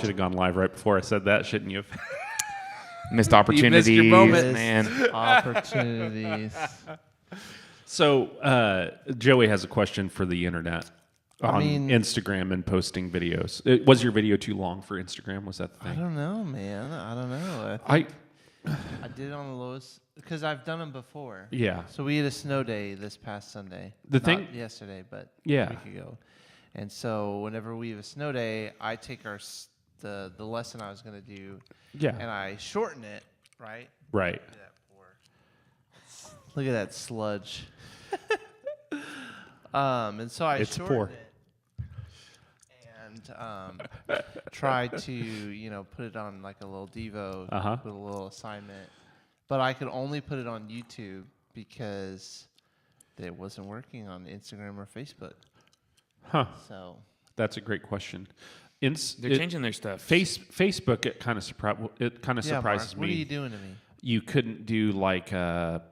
should have gone live right before I said that, shouldn't you have? Missed opportunities, You missed your moment. man. Opportunities. So, Joey has a question for the internet on Instagram and posting videos. Was your video too long for Instagram? Was that the thing? I don't know, man. I don't know. I did it on the lowest because I've done them before. Yeah. So we had a snow day this past Sunday. Not yesterday, but yeah, a week ago. And so whenever we have a snow day, I take the lesson I was going to do, and I shorten it, right? Right. Look at that sludge. And so I shortened it and tried to, put it on like a little Devo with a little assignment. But I could only put it on YouTube because it wasn't working on Instagram or Facebook. Huh. So that's a great question. They're changing their stuff. Facebook, it kind of surprises Mark, me. What are you doing to me? You couldn't do like a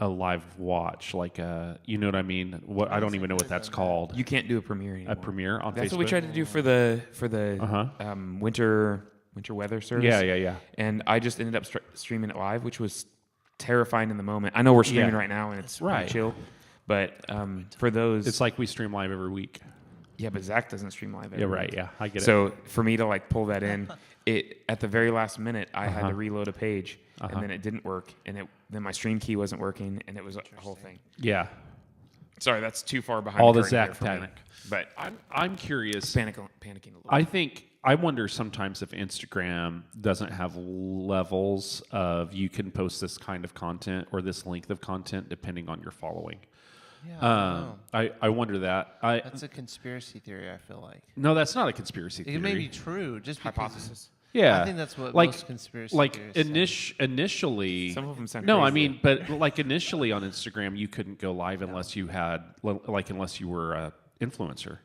live watch, like you know what I mean? What I don't even know what that's called. You can't do a premiere anymore. A premiere on Facebook. That's what we tried to do for the winter weather service. Yeah. And I just ended up streaming it live, which was terrifying in the moment. I know we're streaming right now, and it's pretty chill. But for those, it's like we stream live every week. Yeah, but Zach doesn't stream live. Yeah, right. Yeah, I get it. So for me to like pull that in, at the very last minute, I had to reload a page, and then it didn't work, and then my stream key wasn't working, and it was a whole thing. Yeah. Sorry, that's too far behind. All the Zach panic. But I'm curious. Panicking a little. I wonder sometimes if Instagram doesn't have levels of you can post this kind of content or this length of content depending on your following. Yeah, I wonder that. That's a conspiracy theory, I feel like. No, that's not a conspiracy theory. It may be true, just hypothesis. Yeah, I think that's what most conspiracy theories initially. Some of them sound no, crazy. I mean, but like initially on Instagram, you couldn't go live unless you had unless you were an influencer.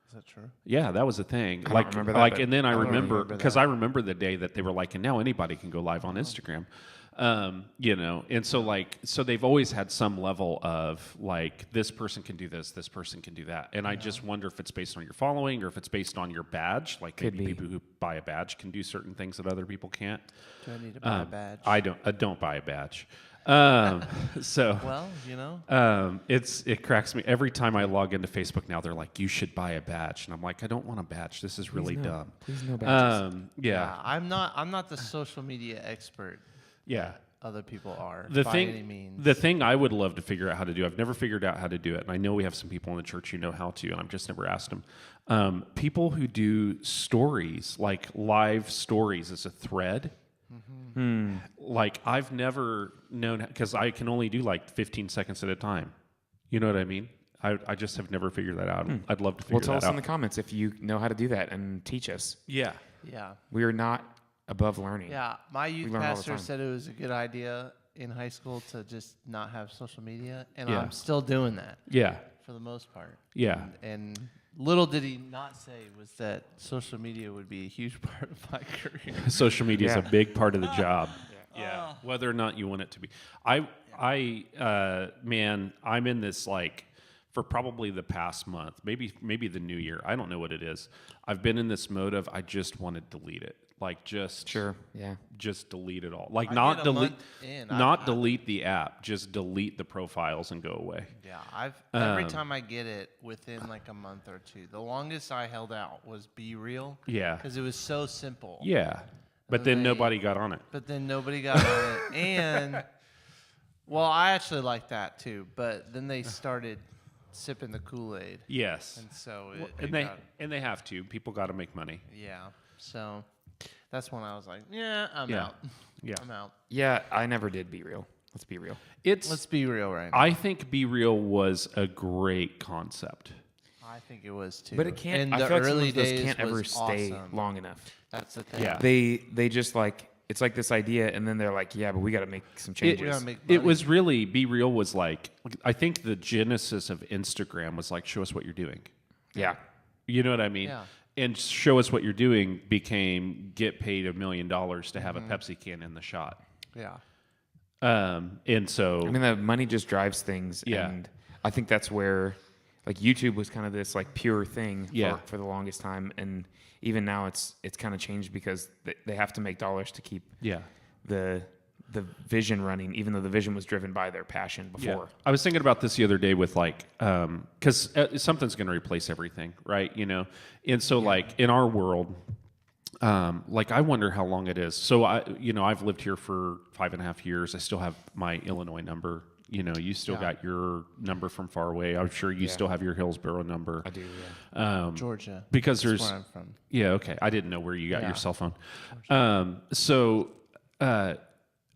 Is that true? Yeah, that was a thing. I don't remember that, and then I remember because that. I remember the day that they were like, and now anybody can go live on Instagram. And so they've always had some level of like this person can do this person can do that, and I just wonder if it's based on your following or if it's based on your badge. Like maybe people who buy a badge can do certain things that other people can't. Do I need to buy a badge? I don't buy a badge. So well, it cracks me every time I log into Facebook now. They're like, you should buy a badge, and I'm like, I don't want a badge. This is really dumb. Please no badges. Yeah, I'm not the social media expert. Yeah. Other people are any means. The thing I would love to figure out how to do, I've never figured out how to do it, and I know we have some people in the church who know how to, and I've just never asked them. People who do stories, like live stories as a thread, like I've never known, because I can only do like 15 seconds at a time. You know what I mean? I just have never figured that out. I'd love to figure that out. Well, tell us in the comments if you know how to do that and teach us. Yeah. We are not above learning. Yeah, my youth pastor said it was a good idea in high school to just not have social media, and I'm still doing that. Yeah. For the most part. Yeah. And little did he not say was that social media would be a huge part of my career. Social media is a big part of the job. Yeah. Whether or not you want it to be. Man, I'm in this like for probably the past month, maybe the new year. I don't know what it is. I've been in this mode of I just want to delete it. Like just just delete it all. Like not delete the app, just delete the profiles and go away. Yeah, every time I get it within like a month or two. The longest I held out was Be Real. Yeah. Because it was so simple. Yeah. But then nobody got on it. And well, I actually like that too, but then they started sipping the Kool-Aid. Yes. And so they have to. People got to make money. Yeah. So that's when I was like, I'm out. Yeah. I'm out. Yeah, I never did Be Real. Let's be real. Let's be real right now. I think Be Real was a great concept. I think it was too. But it can't. In I the feel like early some of those days can't ever was stay awesome. long enough. That's the thing. Yeah. They just like it's like this idea, and then they're like, yeah, but we got to make some changes. It was really Be Real was like I think the genesis of Instagram was like show us what you're doing. Yeah. You know what I mean? Yeah. And show us what you're doing became get paid $1 million to have a Pepsi can in the shot. Yeah. And so I mean, the money just drives things. Yeah. And I think that's where like YouTube was kind of this like pure thing Yeah. for the longest time, and even now it's kind of changed because they have to make dollars to keep the vision running, even though the vision was driven by their passion before. Yeah. I was thinking about this the other day with like, because something's going to replace everything, right? You know, and so like in our world, like I wonder how long it is. So I've lived here for 5.5 years. I still have my Illinois number. You know, you still got your number from far away. I'm sure you still have your Hillsboro number. I do, yeah. Georgia. Because That's there's where I'm from. Yeah, okay. I didn't know where you got your cell phone.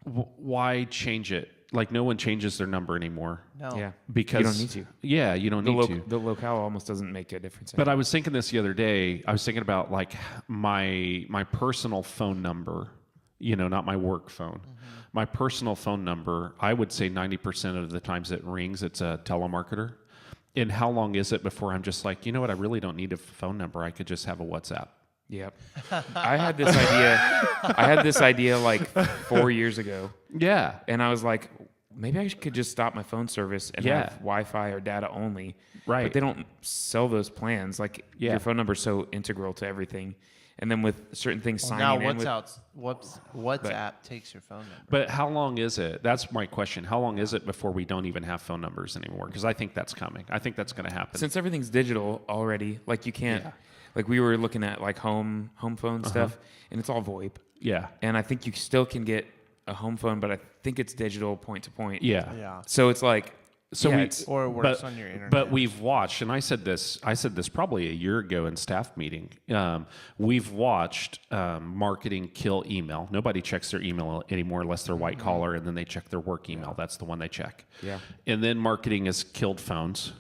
Why change it? Like no one changes their number anymore. No. Yeah. Because you don't need to. Yeah, you don't need to. The locale almost doesn't make a difference. But I was thinking this the other day. I was thinking about like my personal phone number, you know, not my work phone. My personal phone number, I would say 90% of the times it rings, it's a telemarketer. And how long is it before I'm just like, you know what, I really don't need a phone number. I could just have a WhatsApp. Yep. I had this idea like 4 years ago. Yeah. And I was like, maybe I could just stop my phone service and have Wi-Fi or data only. Right. But they don't sell those plans. Like your phone number is so integral to everything. And then with certain things signing in with... WhatsApp takes your phone number. But how long is it? That's my question. How long is it before we don't even have phone numbers anymore? Because I think that's coming. I think that's going to happen. Since everything's digital already, like you can't... Yeah. Like we were looking at like home phone stuff, and it's all VoIP. Yeah. And I think you still can get a home phone, but I think it's digital point to point. Yeah. Yeah. So it's like... or it works on your internet. But we've watched, and I said this probably a year ago in staff meeting. We've watched marketing kill email. Nobody checks their email anymore unless they're white collar, and then they check their work email. That's the one they check. Yeah. And then marketing has killed phones.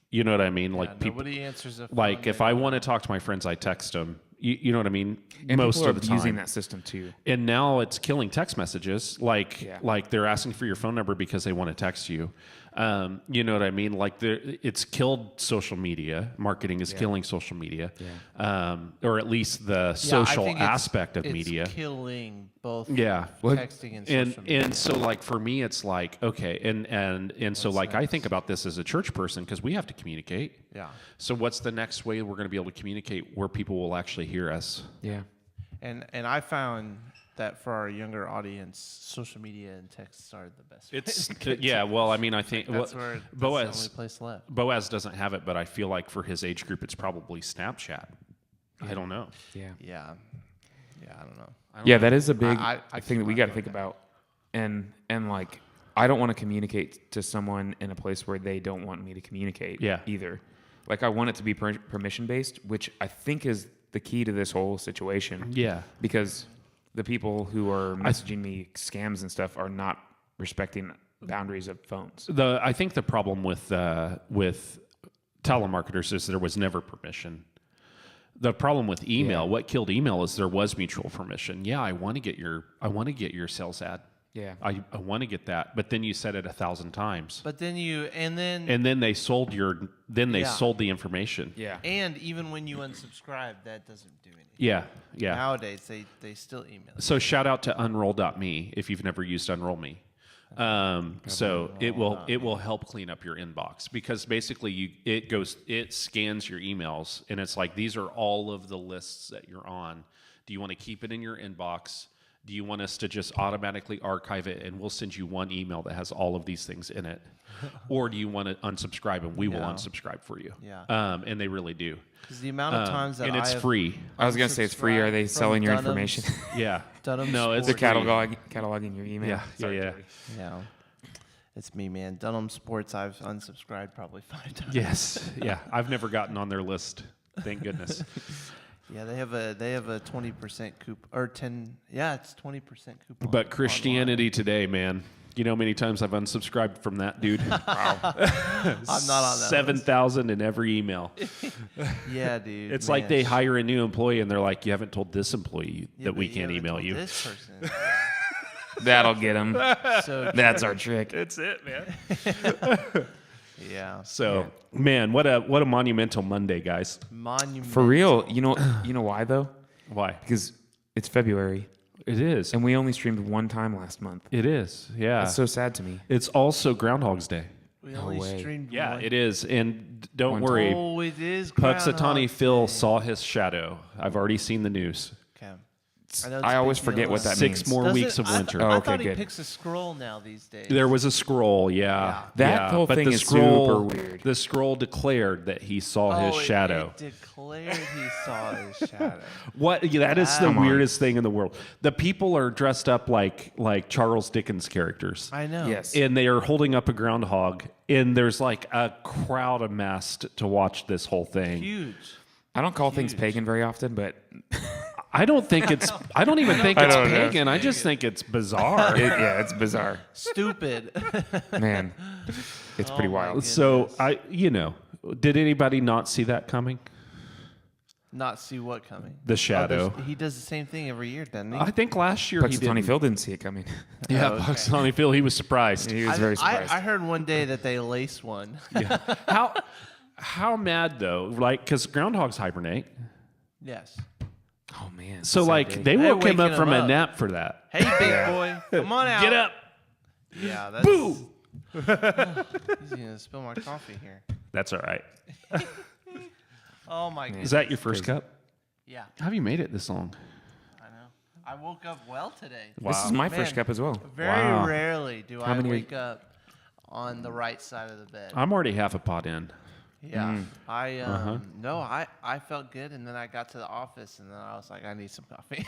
You know what I mean? Like nobody answers a phone. Like if I want to talk to my friends, I text them. You know what I mean? And most people of are the time. using that system too. And now it's killing text messages. Like they're asking for your phone number because they want to text you. You know what I mean? Like it's killed social media. Marketing is killing social media, or at least the social aspect of media. It's killing both Well, texting and social media. And so like for me, it's like okay, and so like I think about this as a church person because we have to communicate. Yeah. So what's the next way we're going to be able to communicate where people will actually hear us? Yeah. And I found that for our younger audience, social media and texts are the best. It's well, I mean, I think that's where Boaz, that's the only place left. Boaz doesn't have it, but I feel like for his age group, it's probably Snapchat. I don't know. Yeah. I don't know. That is a big I thing that we got to think about. And like, I don't want to communicate to someone in a place where they don't want me to communicate either. Like, I want it to be permission based, which I think is the key to this whole situation. Yeah. Because the people who are messaging me scams and stuff are not respecting boundaries of phones. I think the problem with telemarketers is there was never permission. The problem with email, what killed email is there was mutual permission. Yeah, I want to get your sales ad. Yeah, I want to get that, but then you said it 1,000 times. But then and then they sold sold the information. Yeah, and even when you unsubscribe, that doesn't do anything. Yeah. Nowadays, they still email. So shout out to Unroll.me if you've never used Unroll.me. So it will help clean up your inbox because basically it scans your emails and it's like these are all of the lists that you're on. Do you want to keep it in your inbox? Do you want us to just automatically archive it and we'll send you one email that has all of these things in it? Or do you want to unsubscribe and we will unsubscribe for you? Yeah. And they really do. Because the amount of times that and it's free. I was going to say it's free. Are they selling your information? Yeah. No, it's a cataloging your email. Yeah. It's me, man. Dunham Sports, I've unsubscribed probably 5 times. Yes. Yeah. I've never gotten on their list. Thank goodness. Yeah, they have a 20% coupon or 10. Yeah, it's 20% coupon. But Christianity Today, man. You know how many times I've unsubscribed from that dude? Wow. I'm not on that. 7,000 in every email. Yeah, dude. It's like they hire a new employee and they're like, you haven't told this employee that we can't email you. This person. That'll get him. So that's our trick. That's it, man. Yeah. So, man, what a monumental Monday, guys. Monumental. For real. You know why though? Why? Because it's February. It is. And we only streamed one time last month. It is. Yeah. That's so sad to me. It's also Groundhog's Day. We only streamed Yeah, it is. And Don't worry. Oh, it is Puxatawny Phil Day. saw his shadow. I've already seen the news. Okay. I always forget what that means. 6 more weeks of winter. I okay, thought he good. picks a scroll now these days. There was a scroll, yeah. That whole but thing the is scroll, super weird. The scroll declared that he saw his shadow. It declared he saw his shadow. What? Yeah, that is the weirdest thing in the world. The people are dressed up like Charles Dickens characters. I know. Yes. And they are holding up a groundhog, and there's like a crowd amassed to watch this whole thing. Huge. I don't call things pagan very often, but I don't think it's. I don't even think I it's don't know. pagan. I just think it's bizarre. it's bizarre. Stupid. Man, it's pretty my wild. So did anybody not see that coming? Not see what coming? The shadow. He does the same thing every year, doesn't he? I think last year he Puxatawny didn't. Phil didn't see it coming. Yeah, Oh, okay. Puxatawny Phil. He was surprised. He was very surprised. I heard one day that they lace one. How mad though? Like, because groundhogs hibernate. Yes. Oh man. So sad like day. they They're woke him up waking from him a up. nap for that. Hey, big boy, come on out. Get up. Yeah, that's. Boo. He's gonna spill my coffee here. That's all right. Oh my Is goodness. that your first cup? Yeah, How have you made it this long? I know. I woke up well today. This is my Man. first cup as well. Very Wow. rarely do How I many are wake up on the right side of the bed. I'm already half a pot in. Yeah, I felt good, and then I got to the office, and then I was like, I need some coffee.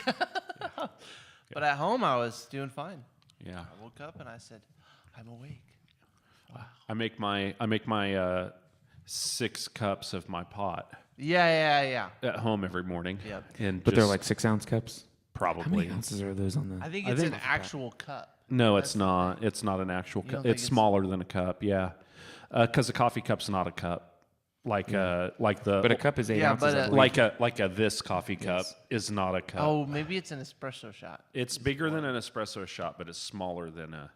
But at home, I was doing fine. Yeah. I woke up and I said, I'm awake. I make my 6 cups of my pot Yeah. at home every morning. Yep. And But they're just like 6-ounce cups. How probably. many ounces are those on the? I think I it's think- an actual cup. No, it's not. It's not an actual You cup. don't think It's it's- smaller than a cup. Yeah, because a coffee cup's not a cup. Like the. But a cup is 8 Yeah, ounces. but I a- believe. like a this coffee cup is not a cup. Oh, maybe it's an espresso shot. It's bigger than an espresso shot, but it's smaller than an.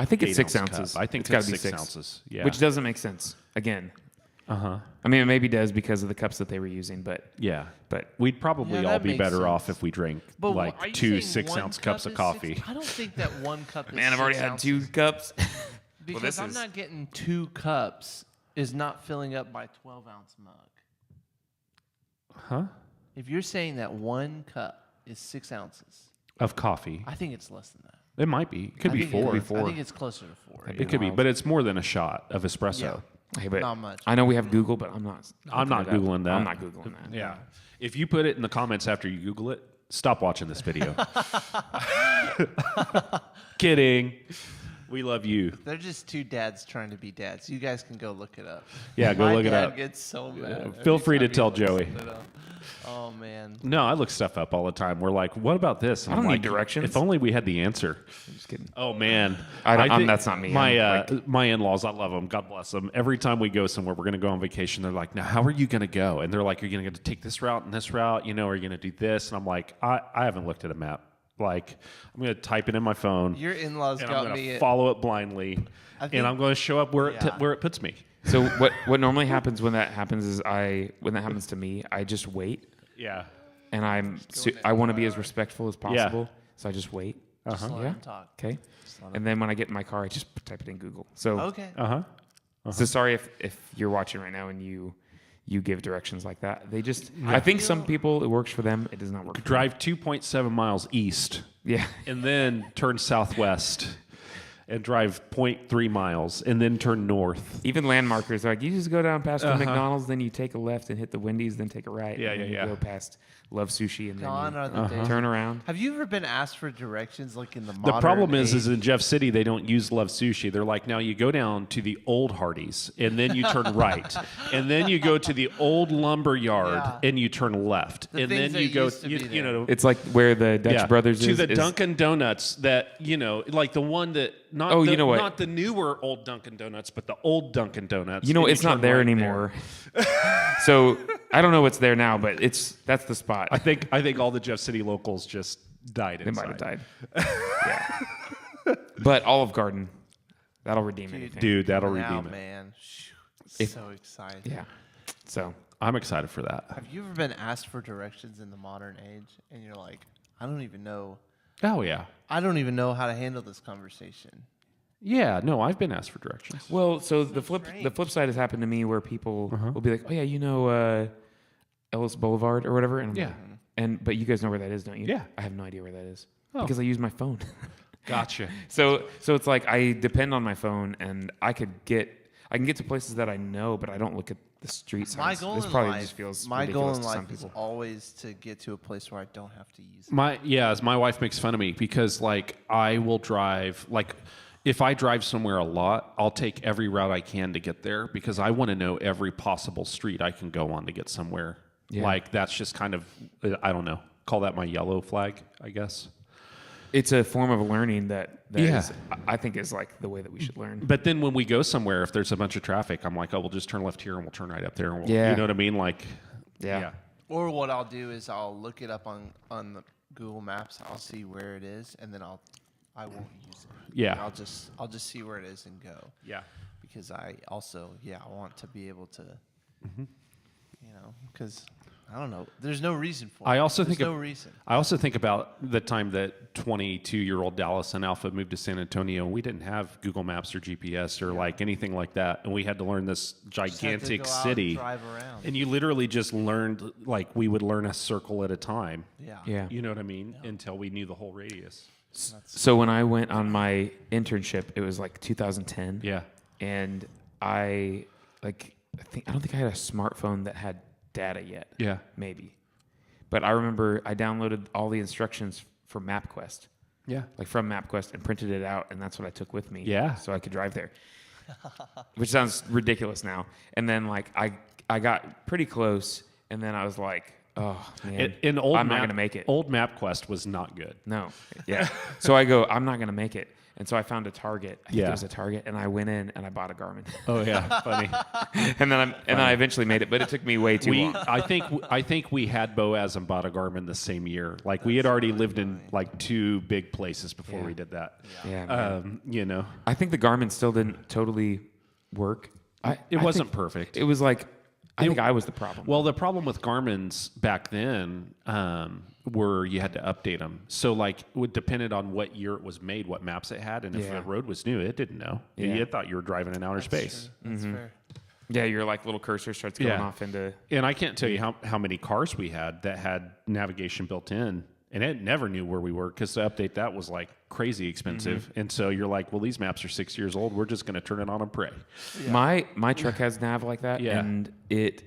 I think it's 6 8-ounce cup. ounces. I think It's gotta it's be 6 6. ounces. Yeah. Which doesn't make sense. Again. Uh-huh. I mean, it maybe does because of the cups that they were using, but Yeah. but We'd probably Yeah, all that be makes better sense. off if we drank But are like you 2 saying 6-ounce one cups cup of is coffee. I don't think that one cup is man, I've already 6 had ounces. 2 cups. Because this I'm is- not getting 2 cups is not filling up my 12-ounce mug. Huh? If you're saying that 1 cup is 6 ounces, Of coffee. I think it's less than that. It might be. It could I be think 4. I think it's closer to 4. It could be, but it's more than a shot of espresso. Yeah. Hey, but Not much. I know we have Google, but I'm not. I'm not looking it up. Googling that. I'm not Googling that. Yeah. If you put it in the comments after you Google it, stop watching this video. Kidding. We love you. They're just 2 dads trying to be dads. You guys can go look it up. Yeah, go My look it dad up. gets so mad. Feel every free to time he tell looks Joey. it up. Oh man. No, I look stuff up all the time. We're like, what about this? And I don't I'm need like, directions. If only we had the answer. I'm just kidding. Oh man, that's not me. My I'm my in-laws, I love them. God bless them. Every time we go somewhere, we're going to go on vacation. They're like, now, how are you going to go? And they're like, you're going to take this route and this route. You know, are you going to do this? And I'm like, I haven't looked at a map. Like, I'm going to type it in my phone. Your in-laws and I'm got going me. to follow it blindly, think- and I'm going to show up where Yeah. where it puts me. So what normally happens when that happens is when that happens to me, I just wait, Yeah. and I want to be as respectful as possible, so I just wait. Just let Yeah. them talk. Okay. And then when I get in my car, I just type it in Google. So Okay. so sorry if you're watching right now and you give directions like that. They just I think some people it works for them. It does not work. For them. Drive 2.7 miles east, Yeah. and then turn southwest, and drive 0.3 miles, and then turn north. Even landmarkers are like you just go down past the McDonald's, then you take a left and hit the Wendy's, then take a right. Yeah, and then yeah, you yeah. go past Love Sushi and Gone then are the you days. turn around. Have you ever been asked for directions like in the The modern problem is age? in Jeff City, they don't use Love Sushi. They're like, now you go down to the old Hardee's, and then you turn right. And then you go to the old lumber yard, Yeah. and you turn left. The and then things that you go, used to be you there. know, It's like where the Dutch yeah, Brothers to is. the is- Dunkin' Donuts that, you know, like the one that, not, Oh, the, you know what? not the newer old Dunkin' Donuts, but the old Dunkin' Donuts. You know, and it's not turn there right anymore. So I don't know what's there now, but that's the spot. I think all the Jeff City locals just died They inside. might have died. Yeah. But Olive Garden, that'll redeem anything. Dude, that'll Now, redeem it. man. If- So excited. Yeah. So I'm excited for that. Have you ever been asked for directions in the modern age and you're like, I don't even know Oh, yeah. how to handle this conversation? Yeah, no, I've been asked for directions. Well, so the flip side has happened to me where people will be like, "Oh yeah, Ellis Boulevard or whatever," and I'm like, but you guys know where that is, don't you? Yeah. I have no idea where that is because I use my phone. Gotcha. So it's like I depend on my phone, and I can get to places that I know, but I don't look at the street signs. My goal in life is always to get to a place where I don't have to use it. As my wife makes fun of me because like I will drive like. If I drive somewhere a lot, I'll take every route I can to get there because I want to know every possible street I can go on to get somewhere. Yeah. Like that's just kind of, I don't know, call that my yellow flag, I guess. It's a form of learning that is, I think is like the way that we should learn. But then when we go somewhere, if there's a bunch of traffic, I'm like, oh, we'll just turn left here and we'll turn right up there. And you know what I mean? Like, yeah. Or what I'll do is I'll look it up on the Google Maps. I'll see where it is, and then I won't use it. Yeah. I'll just see where it is and go. Yeah. Because I also, I want to be able to, because I don't know. There's no reason for it. I also think about the time that 22-year-old Dallas and Alpha moved to San Antonio, and we didn't have Google Maps or GPS or like anything like that, and we had to learn this gigantic city. And drive around. And you literally just learned, like we would learn a circle at a time. Yeah. You know what I mean? Yeah. Until we knew the whole radius. So when I went on my internship, it was like 2010. Yeah. And I don't think I had a smartphone that had data yet. Yeah. Maybe. But I remember I downloaded all the instructions for MapQuest. Yeah. Like from MapQuest and printed it out, and that's what I took with me. Yeah. So I could drive there. Which sounds ridiculous now. And then like I got pretty close, and then I was like, oh man, I'm not gonna make it. Old MapQuest was not good. No, yeah. So I go, I'm not gonna make it, and so I found a Target. I think it was a Target, and I went in and I bought a Garmin. Oh yeah, funny. and then I eventually made it, but it took me way too long. I think we had Boaz and bought a Garmin the same year. Like we had already lived in like two big places before we did that. Yeah. I think the Garmin still didn't totally work. It wasn't perfect. It was like. I think I was the problem. Well, the problem with Garmin's back then were you had to update them. So, like, it depended on what year it was made, what maps it had, and if the road was new, it didn't know. Yeah. You thought you were driving in outer space. That's fair. Yeah, your like little cursor starts going off into. And I can't tell you how many cars we had that had navigation built in, and it never knew where we were because to update that was like crazy expensive. Mm-hmm. And so you're like, well, these maps are 6 years old. We're just going to turn it on and pray. Yeah. My truck has nav like that, and it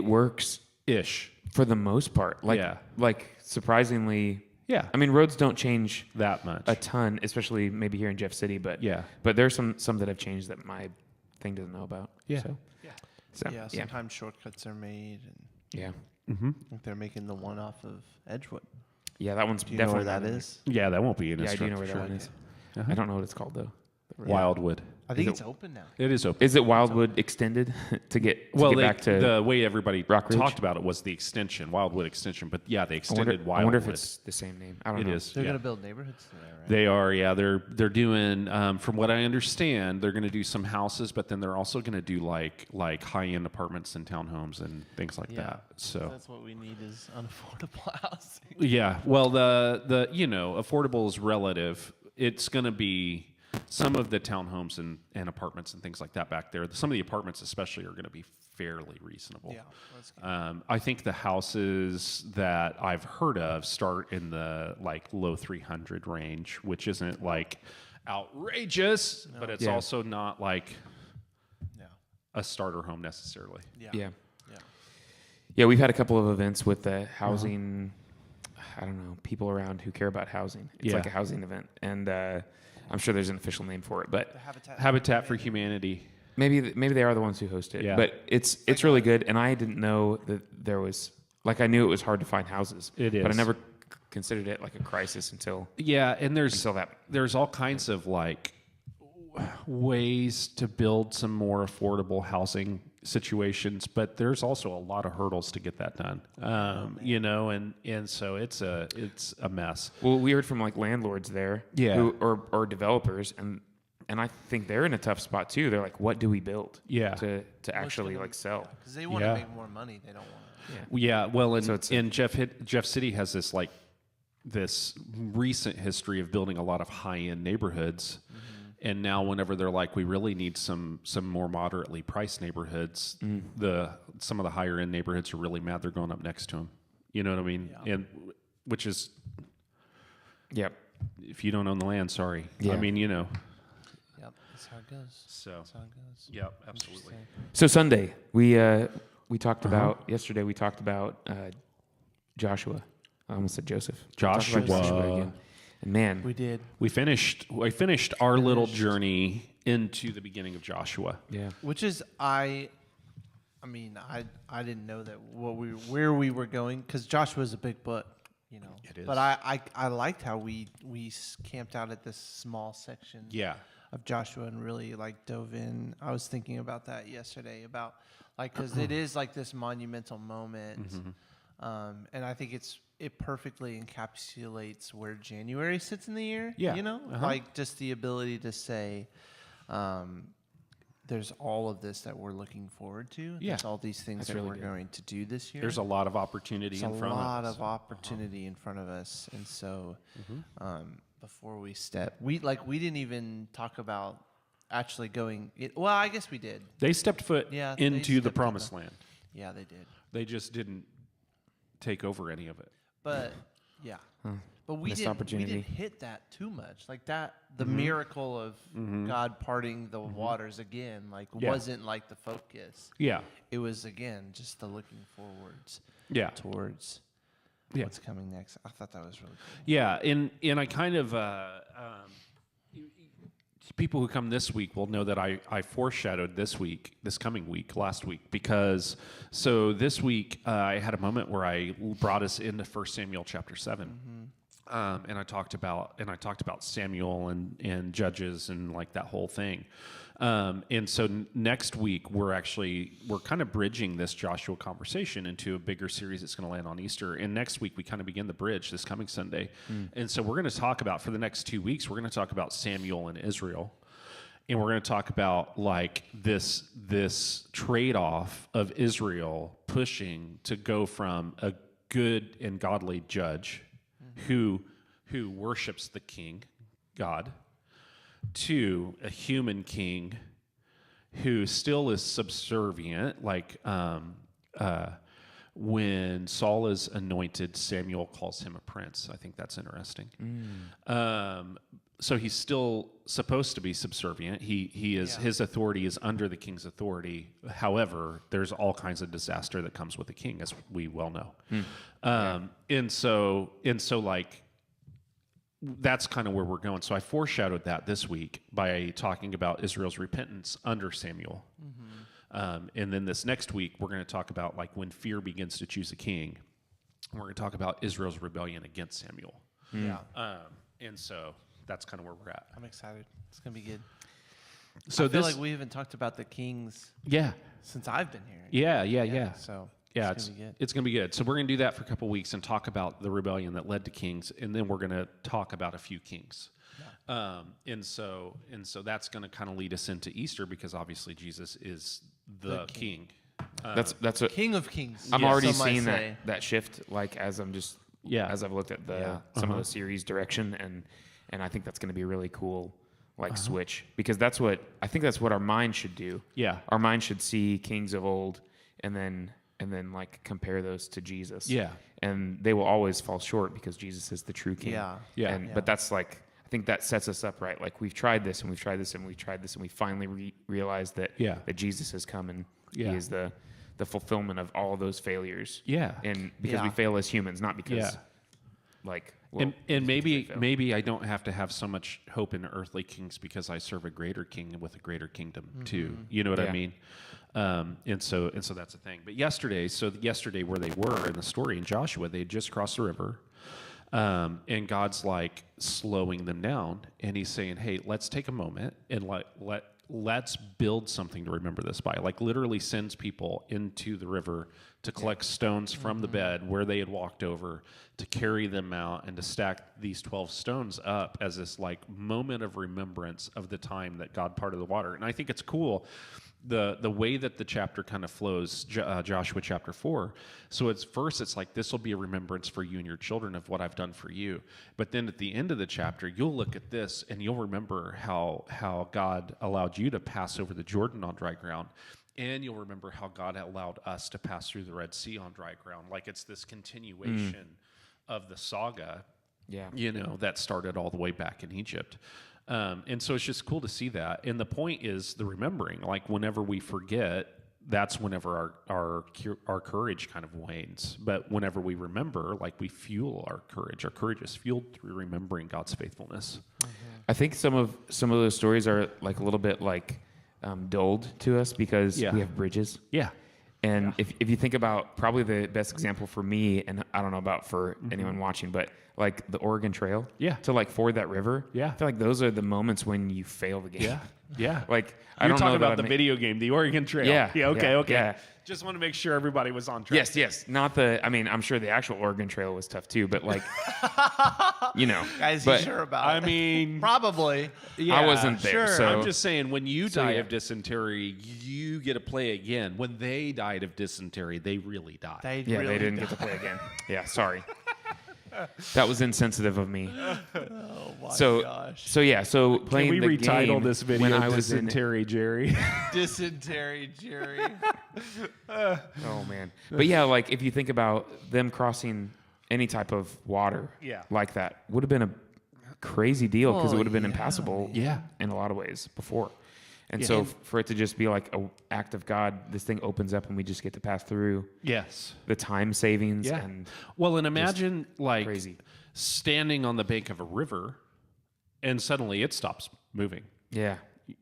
works ish for the most part. Like surprisingly. Yeah. I mean, roads don't change that much a ton, especially maybe here in Jeff City. But but there's some that have changed that my thing doesn't know about. Yeah. So, sometimes shortcuts are made. And like they're making the one off of Edgewood. Yeah, that one's definitely. Do you know where that is? Yeah, that won't be in. Yeah, I do know where that one is. I don't know what it's called though. Wildwood. I think it's open now. It is open. Is it Wildwood extended to get back to the way everybody Rock Ridge? Talked about it was the extension, Wildwood extension. But yeah, they extended Wildwood. I wonder if it's the same name. I don't know. It is. They're going to build neighborhoods there, right? They are. Yeah, they're doing. From what I understand, they're going to do some houses, but then they're also going to do like high end apartments and townhomes and things like that. So that's what we need is unaffordable housing. Yeah. Well, the affordable is relative. It's going to be. Some of the townhomes and apartments and things like that back there, some of the apartments especially are going to be fairly reasonable. Yeah, that's good. I think the houses that I've heard of start in the like low 300 range, which isn't like outrageous, but it's also not like a starter home necessarily. Yeah, we've had a couple of events with the housing, I don't know, people around who care about housing. It's like a housing event. And I'm sure there's an official name for it, but Habitat for Humanity. Maybe they are the ones who host it. Yeah. But it's really good, and I didn't know that there was I knew it was hard to find houses. It is, but I never considered it like a crisis until and there's all kinds of like ways to build some more affordable housing situations, but there's also a lot of hurdles to get that done. And so it's a mess. Well, we heard from like landlords there, or developers, and I think they're in a tough spot too. They're like, what do we build? To actually like sell because they want to make more money. They don't want to. Yeah. Well, and Jeff City has this like this recent history of building a lot of high end neighborhoods. And now whenever they're like, we really need some more moderately priced neighborhoods, some of the higher end neighborhoods are really mad they're going up next to them. You know what I mean? Yeah. And which is, if you don't own the land, sorry. Yeah. I mean, Yep, that's how it goes. So, that's how it goes. Yep, absolutely. So Sunday, we talked about, yesterday we talked about Joshua. I almost said Joseph. Joshua again. And man, we did. We finished our little journey into the beginning of Joshua. Yeah. Which is I didn't know that where we were going, because Joshua is a big book, you know. It is. But I liked how we camped out at this small section. Yeah. Of Joshua and really like dove in. I was thinking about that yesterday, about like, because it is like this monumental moment, and I think it perfectly encapsulates where January sits in the year. Yeah. You know, like just the ability to say, there's all of this that we're looking forward to. Yeah. There's all these things that really we're going to do this year. There's a lot of opportunity in front of us. A lot of opportunity in front of us, and so before we we didn't even talk about actually going. Well, I guess we did. They stepped foot into the promised land. Yeah, they did. They just didn't take over any of it. But but we didn't hit that too much. Like that, the miracle of God parting the waters again, wasn't like the focus. Yeah, it was again just the looking forwards. Yeah, towards what's coming next. I thought that was really cool. Yeah, and I kind of people who come this week will know that I foreshadowed this coming week, last week, because so this week I had a moment where I brought us into 1 Samuel chapter 7. And I talked about Samuel and Judges and like that whole thing. And so next week we're kind of bridging this Joshua conversation into a bigger series that's going to land on Easter. And next week we kind of begin the bridge this coming Sunday. And so we're going to talk about, for the next 2 weeks, we're going to talk about Samuel and Israel. And we're going to talk about like this trade-off of Israel pushing to go from a good and godly judge who worships the king, God, to a human king who still is subservient. Like when Saul is anointed, Samuel calls him a prince. I think that's interesting. So he's still supposed to be subservient. He is his authority is under the king's authority. However, there's all kinds of disaster that comes with the king, as we well know. And so like that's kind of where we're going. So I foreshadowed that this week by talking about Israel's repentance under Samuel. And then this next week, we're going to talk about like when fear begins to choose a king. We're going to talk about Israel's rebellion against Samuel. And so that's kind of where we're at. I'm excited. It's going to be good. So I feel like we haven't talked about the kings since I've been here. Yeah. So it's going to be good. So we're going to do that for a couple of weeks and talk about the rebellion that led to kings, and then we're going to talk about a few kings. And so that's going to kind of lead us into Easter, because obviously Jesus is the king. That's a King of Kings. I'm already seeing that shift, like as I'm just as I've looked at some of the series direction, and I think that's going to be a really cool switch, because that's what our mind should do. Yeah, our mind should see kings of old, and then like compare those to Jesus. Yeah, and they will always fall short because Jesus is the true king. But that's like, I think that sets us up right. Like we've tried this and we've tried this and we've tried this, and we finally realized that that Jesus has come and he is the fulfillment of all of those failures. Yeah, and because we fail as humans, not because and maybe I don't have to have so much hope in earthly kings, because I serve a greater king with a greater kingdom too. You know what I mean? And so that's the thing. But yesterday where they were in the story in Joshua, they had just crossed the river. And God's like slowing them down, and he's saying, hey, let's take a moment and let's build something to remember this by. Like literally sends people into the river to collect stones from the bed where they had walked over, to carry them out and to stack these 12 stones up as this like moment of remembrance of the time that God parted the water. And I think it's cool the way that the chapter kind of flows, Joshua chapter 4. So it's like, this will be a remembrance for you and your children of what I've done for you. But then at the end of the chapter, you'll look at this and you'll remember how God allowed you to pass over the Jordan on dry ground. And you'll remember how God allowed us to pass through the Red Sea on dry ground. Like, it's this continuation of the saga, that started all the way back in Egypt. And so it's just cool to see that. And the point is the remembering. Like, whenever we forget, that's whenever our courage kind of wanes. But whenever we remember, like, we fuel our courage. Our courage is fueled through remembering God's faithfulness. I think some of those stories are like a little bit like dulled to us because we have bridges. Yeah. And if you think about, probably the best example for me, and I don't know about for anyone watching, but like the Oregon Trail, to like ford that river, I feel like those are the moments when you fail the game. Yeah. Like, I don't know about the video game, the Oregon Trail. Okay. Yeah. Just want to make sure everybody was on track. Yes. I'm sure the actual Oregon Trail was tough too, but like, Guys, but, you sure about it? Probably. Yeah, I wasn't there. Sure. So I'm just saying, when you die of dysentery, you get to play again. When they died of dysentery, they really died. They didn't get to play again. Yeah, sorry. That was insensitive of me. Oh my gosh. So playing Can we the retitle game this video when I was Dysentery Jerry? Dysentery Jerry. Oh man. But yeah, like if you think about them crossing any type of water like that, would have been a crazy deal because it would have been impassable in a lot of ways before. And so for it to just be like an act of God, this thing opens up and we just get to pass through. Yes. The time savings. Yeah. And well, and imagine like crazy. Standing on the bank of a river and suddenly it stops moving. Yeah.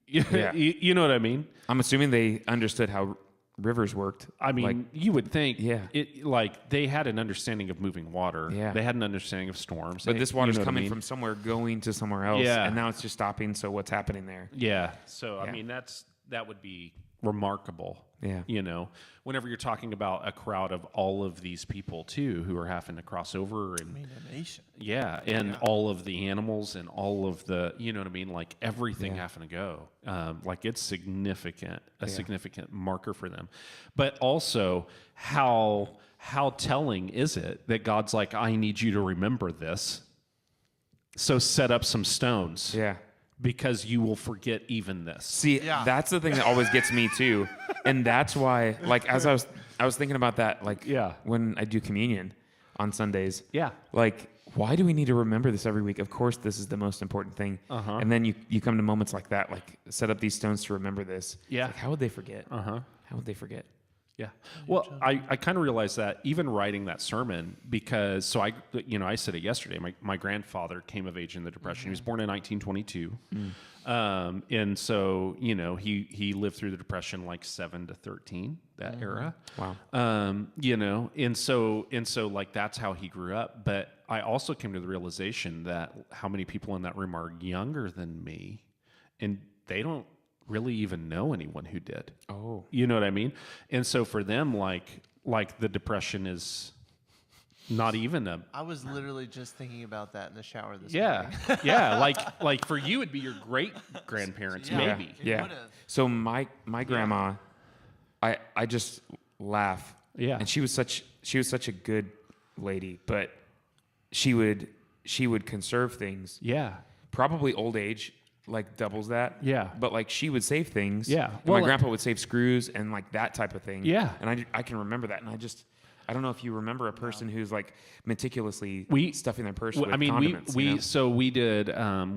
You know what I mean? I'm assuming they understood how rivers worked. I mean, like, you would think it like they had an understanding of moving water. Yeah. They had an understanding of storms. But this water's coming from somewhere going to somewhere else. Yeah. And now it's just stopping. So what's happening there? Yeah. So, I mean, that would be remarkable. Yeah. Whenever you're talking about a crowd of all of these people too, who are having to cross over and a nation. Yeah. And all of the animals and all of the, you know what I mean? Like everything having to go. Like it's significant, significant marker for them. But also how telling is it that God's like, I need you to remember this. So set up some stones. Yeah. Because you will forget even this. See, that's the thing that always gets me too. And that's why, like, as I was thinking about that, like, when I do communion on Sundays. Yeah. Like, why do we need to remember this every week? Of course, this is the most important thing. And then you come to moments like that, like, set up these stones to remember this. Yeah. Like, how would they forget? How would they forget? Yeah. Well, I kind of realized that even writing that sermon, because, so I said it yesterday, my grandfather came of age in the Depression. He was born in 1922. And so, he lived through the Depression like 7 to 13, that era. Wow. And so like that's how he grew up. But I also came to the realization that how many people in that room are younger than me and they don't really even know anyone who did. Oh. You know what I mean? And so for them, like the Depression is not even a... I was literally just thinking about that in the shower this morning. Yeah. Like for you, it'd be your great-grandparents, maybe. Yeah. So my grandma, I just laugh. Yeah. And she was such a good lady, but she would conserve things. Yeah. Probably old age like doubles that. Yeah. But like she would save things. Yeah. And my grandpa would save screws and like that type of thing. Yeah. And I can remember that. And I don't know if you remember a person who's like meticulously stuffing their purse with condiments. We did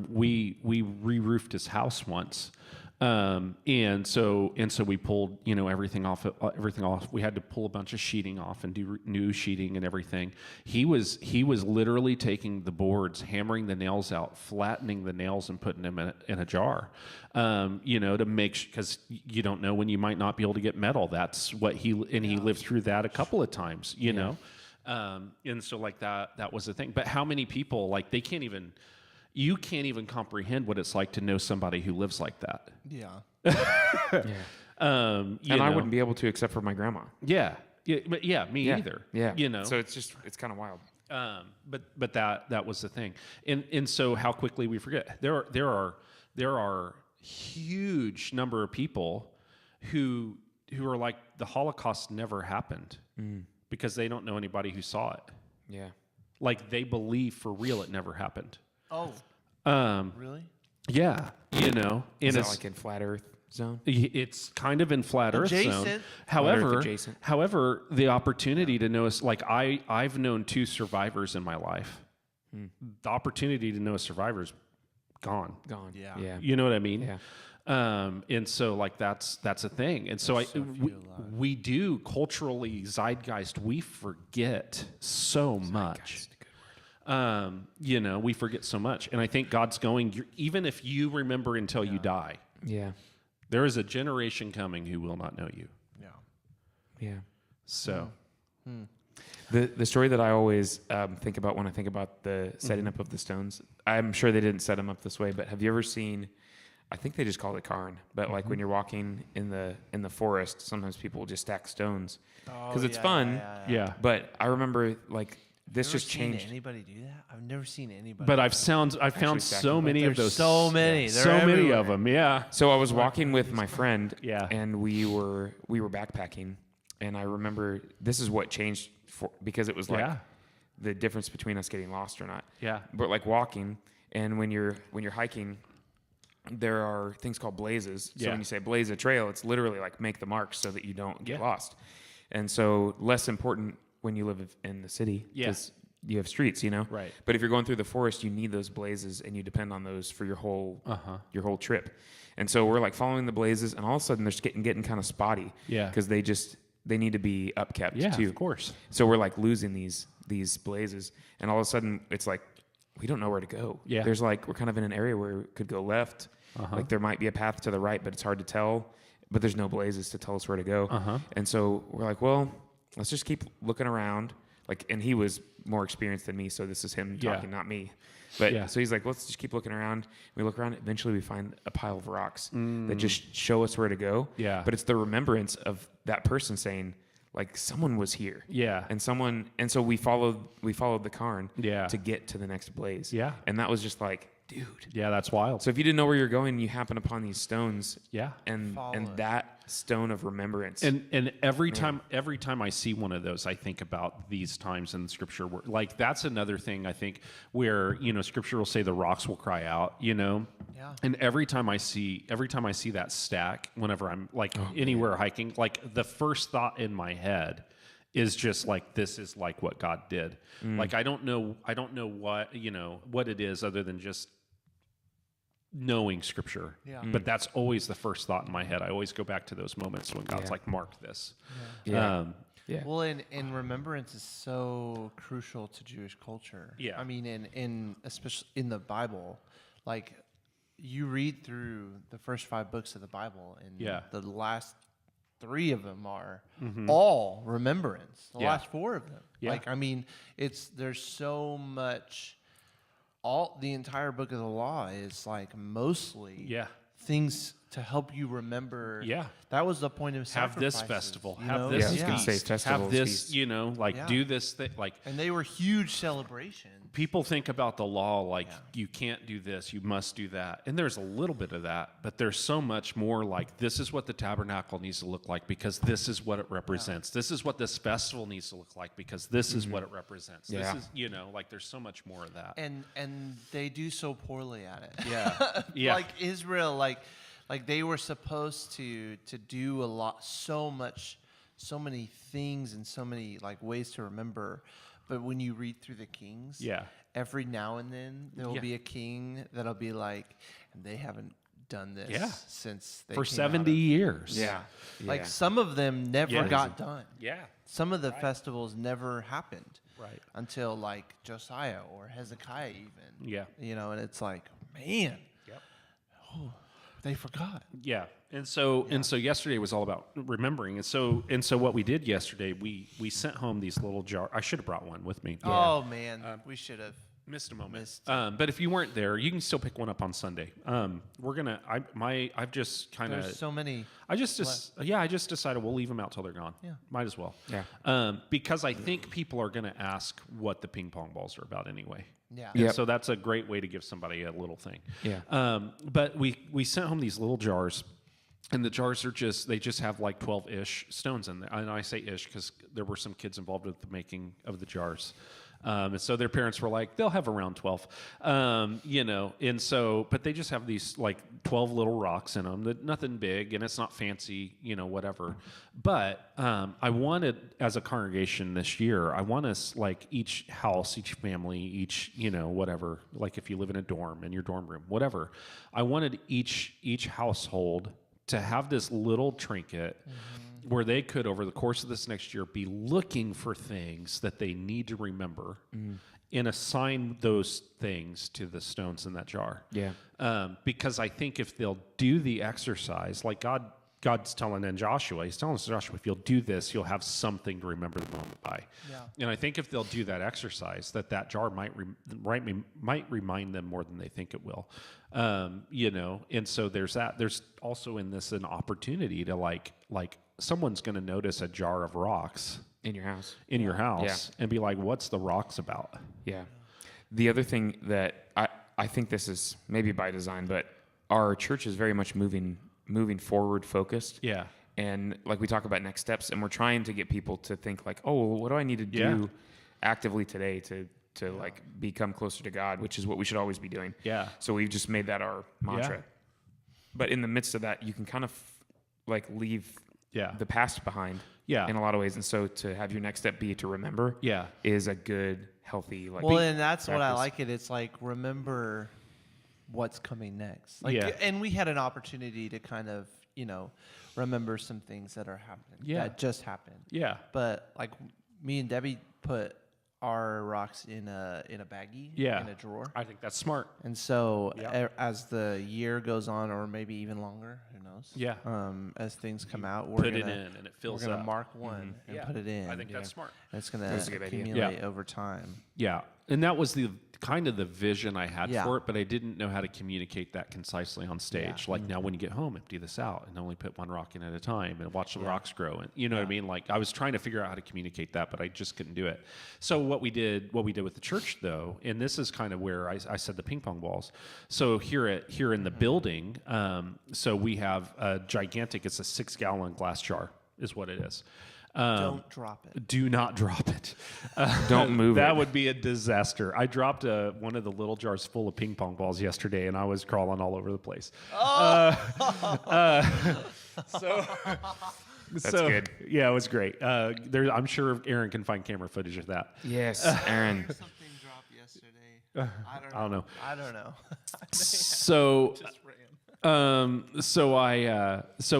we re-roofed his house once. And so we pulled, everything off. We had to pull a bunch of sheeting off and do new sheeting and everything. He was literally taking the boards, hammering the nails out, flattening the nails and putting them in a jar, to make, because you don't know when you might not be able to get metal. That's what he lived through that a couple of times, know? And so like that was the thing, but how many people, like you can't even comprehend what it's like to know somebody who lives like that. Yeah. And I wouldn't be able to except for my grandma. Yeah. But me either. Yeah. So it's kind of wild. But that was the thing. And so how quickly we forget. There are huge number of people who are like, the Holocaust never happened because they don't know anybody who saw it. Yeah. Like, they believe for real it never happened. Oh. Really? Yeah. You know, Is that like in flat Earth zone? It's kind of in flat Earth zone. However, the opportunity to know us, like I've known 2 survivors in my life. The opportunity to know a survivor's gone. Yeah. You know what I mean? Yeah. And so like that's a thing. And so we do culturally zeitgeist, we forget so much. You know, we forget so much. And I think God's going, even if you remember until you die. Yeah. There is a generation coming who will not know you. Yeah. So the story that I always think about when I think about the setting up of the stones, I'm sure they didn't set them up this way, but have you ever seen, I think they just call it Karn, but like when you're walking in the forest, sometimes people will just stack stones because it's fun. Yeah. But I remember like this just changed. Anybody do that? I've never seen anybody. But I've found so many of those. So many. So many of them. Yeah. So I was walking with my friend. Yeah. And we were backpacking, and I remember this is what changed because it was like the difference between us getting lost or not. Yeah. But like walking, and when you're hiking, there are things called blazes. So when you say blaze a trail, it's literally like make the marks so that you don't get lost. And so less important when you live in the city because you have streets, you know. Right. But if you're going through the forest, you need those blazes, and you depend on those for your whole trip. And so we're like following the blazes, and all of a sudden they're getting kind of spotty. Yeah. Because they need to be upkept too. Of course. So we're like losing these blazes, and all of a sudden it's like we don't know where to go. Yeah. There's like we're kind of in an area where it could go left. Like there might be a path to the right, but it's hard to tell. But there's no blazes to tell us where to go. And so we're like, well, let's just keep looking around. Like, and he was more experienced than me, so this is him talking, not me. But so he's like, let's just keep looking around. We look around. Eventually, we find a pile of rocks that just show us where to go. Yeah. But it's the remembrance of that person saying, like, someone was here. Yeah. And so we followed the Karn. To get to the next blaze. Yeah. And that was just like, dude. Yeah, that's wild. So if you didn't know where you're going, you happen upon these stones. Yeah. And that stone of remembrance. And every time I see one of those, I think about these times in Scripture where, like, that's another thing I think where, you know, Scripture will say the rocks will cry out, you know. Yeah. And every time I see that stack, whenever I'm like anywhere hiking, like the first thought in my head is just like, this is like what God did. Like I don't know what, you know, what it is other than just knowing Scripture. But that's always the first thought in my head. I always go back to those moments when God's like, mark this. Well, and remembrance is so crucial to Jewish culture. I mean, in especially in the Bible, like you read through the first 5 books of the Bible, and the last 3 of them are all remembrance. The last 4 of them. Like, I mean, there's so much. The entire book of the law is like mostly things to help you remember. That was the point of sacrifices. Have this festival. Have this feast. Have this, you know, like do this thing. Like, and they were huge celebrations. People think about the law like you can't do this, you must do that. And there's a little bit of that, but there's so much more like this is what the tabernacle needs to look like because this is what it represents. This is what this festival needs to look like because this is what it represents. This is, you know, like there's so much more of that. And they do so poorly at it. Like Israel, like they were supposed to do a lot, so many things and so many like ways to remember. But when you read through the Kings, every now and then there will be a king that'll be like, and they haven't done this since they for 70 years. Like some of them never got done. Yeah. Some of the festivals never happened. Right. Until like Josiah or Hezekiah even. Yeah. You know, and it's like, man. Yep. Oh, they forgot. Yeah. And so yesterday was all about remembering. And so what we did yesterday, we sent home these little jars. I should have brought one with me. Oh man, we should have missed a moment. But if you weren't there, you can still pick one up on Sunday. I've just kind of there's so many. I just decided we'll leave them out till they're gone. Yeah. Might as well. Yeah. Because I think people are going to ask what the ping pong balls are about anyway. Yeah. And so that's a great way to give somebody a little thing. Yeah. But we sent home these little jars. And the jars are they just have like 12-ish stones in there. And I say ish because there were some kids involved with the making of the jars. And so their parents were like, they'll have around 12, and so, but they just have these like 12 little rocks in them, nothing big, and it's not fancy, whatever. But I wanted, as a congregation this year, I want us, like each house, each family, each, whatever, like if you live in a dorm, in your dorm room, whatever, I wanted each household to have this little trinket where they could, over the course of this next year, be looking for things that they need to remember and assign those things to the stones in that jar. Yeah. Because I think if they'll do the exercise, like God's telling Joshua, he's telling Joshua, if you'll do this, you'll have something to remember the moment by. Yeah. And I think if they'll do that exercise, that jar might remind them more than they think it will. And so there's that. There's also in this an opportunity to like someone's going to notice a jar of rocks in your house, and be like, what's the rocks about? Yeah. The other thing that I think this is maybe by design, but our church is very much moving forward focused. Yeah. And like we talk about next steps, and we're trying to get people to think like, oh, well, what do I need to do actively today to like become closer to God, which is what we should always be doing. Yeah. So we've just made that our mantra. Yeah. But in the midst of that, you can kind of like leave the past behind in a lot of ways. And so to have your next step be to remember is a good, healthy, like, well, and that's practice. What I like it. It's like, remember what's coming next. Like, and we had an opportunity to kind of, remember some things that are happening that just happened. Yeah. But like me and Debbie put our rocks in a baggie, in a drawer. I think that's smart. And so as the year goes on, or maybe even longer, who knows? Yeah. As things come out, we're gonna and it fills we're gonna mark one and put it in. I think that's smart. And it's gonna accumulate over time. Yeah. And that was the kind of the vision I had for it, but I didn't know how to communicate that concisely on stage. Yeah. Like now when you get home, empty this out and only put one rock in at a time and watch the rocks grow. And you know what I mean? Like I was trying to figure out how to communicate that, but I just couldn't do it. So what we did with the church though, and this is kind of where I said the ping pong balls. So here in the building, so we have a gigantic, it's a 6-gallon glass jar is what it is. Don't drop it. Do not drop it. Don't move that would be a disaster. I dropped one of the little jars full of ping pong balls yesterday, and I was crawling all over the place. That's good. Yeah, it was great. I'm sure Aaron can find camera footage of that. Yes, Aaron. Something dropped yesterday. I don't know. So. So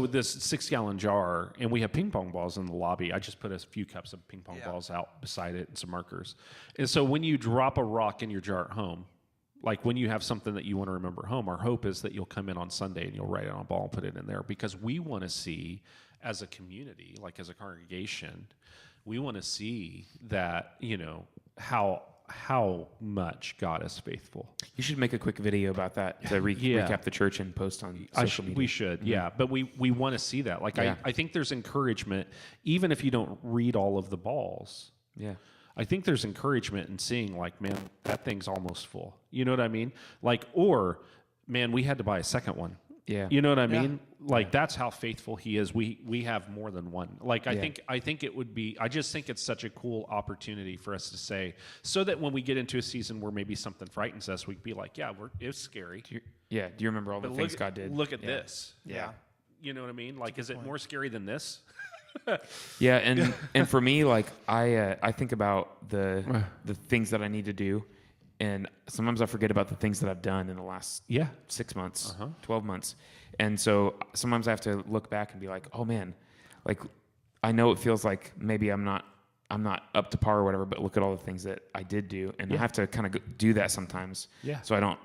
this 6-gallon jar, and we have ping pong balls in the lobby. I just put a few cups of ping pong balls out beside it and some markers. And so when you drop a rock in your jar at home, like when you have something that you want to remember at home, our hope is that you'll come in on Sunday and you'll write it on a ball and put it in there, because we want to see as a community, like as a congregation, we want to see that, how much God is faithful. You should make a quick video about that to recap the church and post on social media. We should, But we want to see that. Like I think there's encouragement, even if you don't read all of the balls. Yeah. I think there's encouragement in seeing like, man, that thing's almost full. You know what I mean? Like, or man, we had to buy a second one. Yeah. You know what I mean? Like that's how faithful he is. We have more than one. Like I think it would be, I just think it's such a cool opportunity for us to say, so that when we get into a season where maybe something frightens us, we can be like, it's scary. Do you remember all the things God did? Look at this. Yeah. You know what I mean? Like, is it more scary than this? Yeah. And for me, like I think about the things that I need to do. And sometimes I forget about the things that I've done in the last 6 months, 12 months. And so sometimes I have to look back and be like, oh man, like I know it feels like maybe I'm not up to par or whatever, but look at all the things that I did do. And I have to kind of do that sometimes. Yeah. So I don't,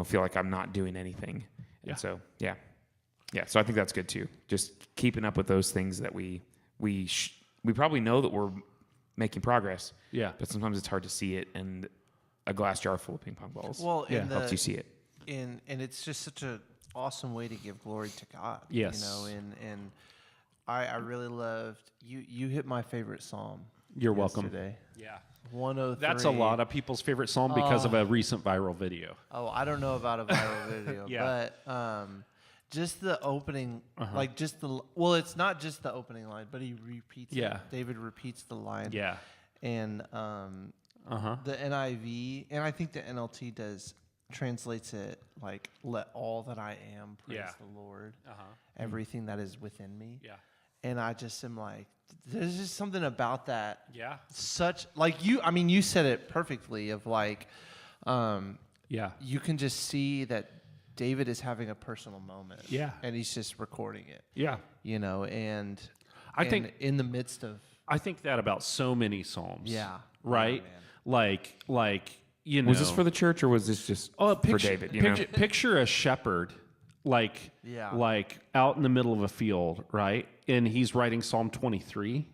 feel like I'm not doing anything. Yeah. And so, so I think that's good too. Just keeping up with those things that we probably know that we're making progress. Yeah. But sometimes it's hard to see it, and a glass jar full of ping pong balls helps you see it. And it's just such an awesome way to give glory to God. Yes. And I really loved you hit my favorite psalm. You're welcome. Yesterday. Yeah. 103. That's a lot of people's favorite psalm because of a recent viral video. Oh, I don't know about a viral video. But just the opening, like just the, well, it's not just the opening line, but he repeats it. David repeats the line. Yeah. And the NIV, and I think the NLT translates it like, let all that I am praise the Lord, everything that is within me. Yeah. And I just am like, there's just something about that. Yeah. Such, like you said it perfectly of like, you can just see that David is having a personal moment. Yeah. And he's just recording it. Yeah. You know, and I think in the midst of, I think that about so many Psalms. Yeah. Right? Like, you know. Was this for the church or was this just for David? Picture a shepherd, like out in the middle of a field, right? And he's writing Psalm 23.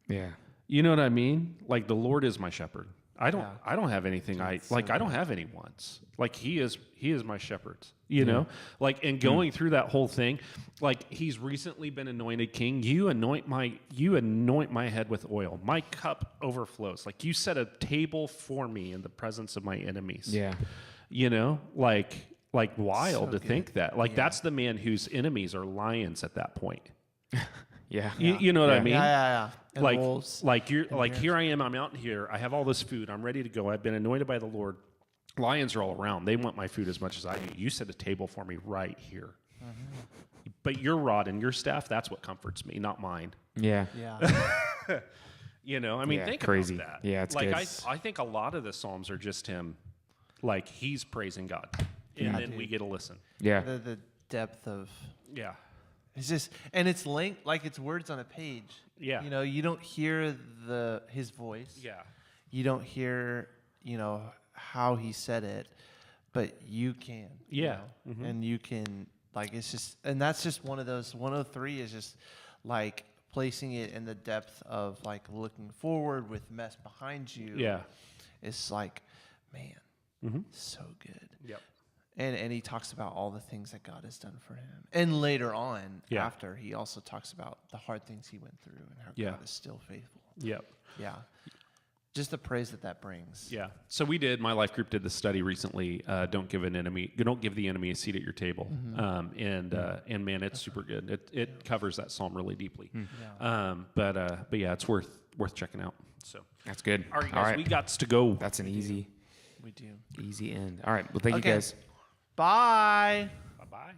Yeah. You know what I mean? Like, the Lord is my shepherd. I don't have anything. I don't have any wants. Like, he is my shepherd, you know, like, and going through that whole thing, like, he's recently been anointed king. You anoint my head with oil. My cup overflows. Like, you set a table for me in the presence of my enemies. Yeah. You know, like wild to think that, like, that's the man whose enemies are lions at that point. Yeah. You know what I mean? Yeah. And like, wolves. like you're like, here I am. I'm out here. I have all this food. I'm ready to go. I've been anointed by the Lord. Lions are all around. They want my food as much as I do. You set a table for me right here. But your rod and your staff, that's what comforts me, not mine. Yeah. Yeah. You know, I mean, think crazy. about that. Yeah, it's like, good. I think a lot of the Psalms are just him, like, he's praising God. And then we get to listen. Yeah. The depth of... Yeah. It's just, and it's linked like it's words on a page. Yeah. You know, you don't hear his voice. Yeah. You don't hear, you know, how he said it, but you can. Yeah. You know? And you can, like, it's just, and that's just one of those. 103 is just like placing it in the depth of like looking forward with mess behind you. Yeah. It's like, man, so good. Yep. And he talks about all the things that God has done for him. And later on, after, he also talks about the hard things he went through and how God is still faithful. Yep. Yeah. Just the praise that brings. Yeah. So my life group did this study recently. Don't give the enemy a seat at your table. And man, it's super good. It covers that psalm really deeply. But yeah, it's worth checking out. So that's good. All right, guys, we got to go. That's an easy. We do. Easy end. All right. Well, thank you guys. Bye. Bye-bye.